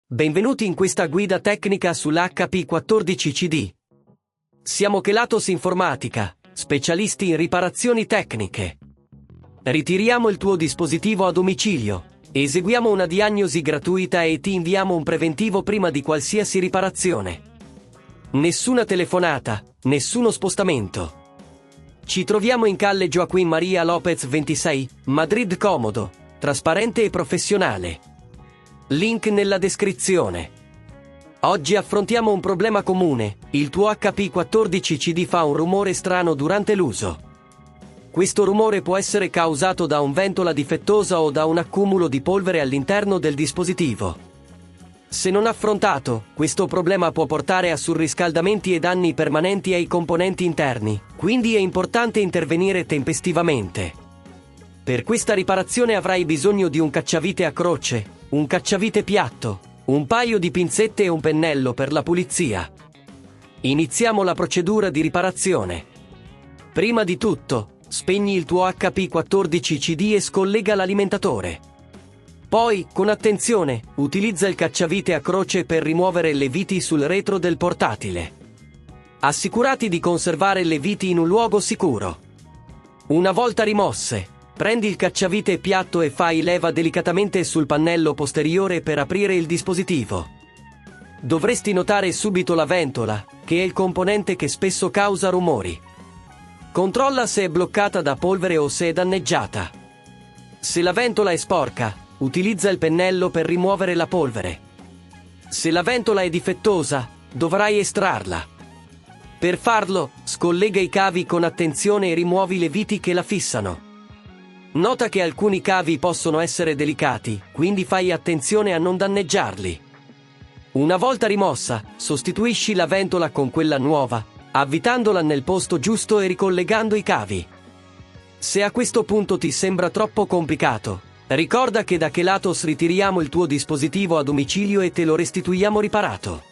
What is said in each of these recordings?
Benvenuti in questa guida tecnica sull'HP14CD. Siamo Kelatos Informatica, specialisti in riparazioni tecniche. Ritiriamo il tuo dispositivo a domicilio, eseguiamo una diagnosi gratuita e ti inviamo un preventivo prima di qualsiasi riparazione. Nessuna telefonata, nessuno spostamento. Ci troviamo in calle Joaquín María López 26, Madrid comodo, trasparente e professionale. Link nella descrizione. Oggi affrontiamo un problema comune: il tuo HP14CD fa un rumore strano durante l'uso. Questo rumore può essere causato da un ventola difettosa o da un accumulo di polvere all'interno del dispositivo. Se non affrontato, questo problema può portare a surriscaldamenti e danni permanenti ai componenti interni, quindi è importante intervenire tempestivamente. Per questa riparazione avrai bisogno di un cacciavite a croce, un cacciavite piatto, un paio di pinzette e un pennello per la pulizia. Iniziamo la procedura di riparazione. Prima di tutto, spegni il tuo HP14CD e scollega l'alimentatore. Poi, con attenzione, utilizza il cacciavite a croce per rimuovere le viti sul retro del portatile. Assicurati di conservare le viti in un luogo sicuro. Una volta rimosse, prendi il cacciavite piatto e fai leva delicatamente sul pannello posteriore per aprire il dispositivo. Dovresti notare subito la ventola, che è il componente che spesso causa rumori. Controlla se è bloccata da polvere o se è danneggiata. Se la ventola è sporca, utilizza il pennello per rimuovere la polvere. Se la ventola è difettosa, dovrai estrarla. Per farlo, scollega i cavi con attenzione e rimuovi le viti che la fissano. Nota che alcuni cavi possono essere delicati, quindi fai attenzione a non danneggiarli. Una volta rimossa, sostituisci la ventola con quella nuova, avvitandola nel posto giusto e ricollegando i cavi. Se a questo punto ti sembra troppo complicato, ricorda che da Kelatos ritiriamo il tuo dispositivo a domicilio e te lo restituiamo riparato.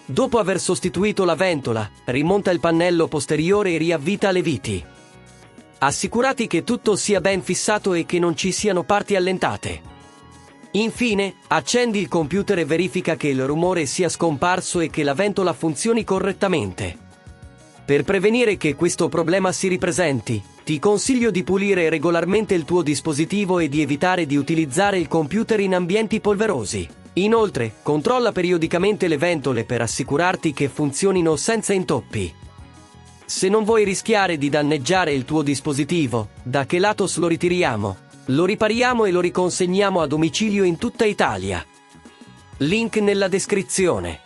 Dopo aver sostituito la ventola, rimonta il pannello posteriore e riavvita le viti. Assicurati che tutto sia ben fissato e che non ci siano parti allentate. Infine, accendi il computer e verifica che il rumore sia scomparso e che la ventola funzioni correttamente. Per prevenire che questo problema si ripresenti, ti consiglio di pulire regolarmente il tuo dispositivo e di evitare di utilizzare il computer in ambienti polverosi. Inoltre, controlla periodicamente le ventole per assicurarti che funzionino senza intoppi. Se non vuoi rischiare di danneggiare il tuo dispositivo, da Kelatos lo ritiriamo, lo ripariamo e lo riconsegniamo a domicilio in tutta Italia. Link nella descrizione.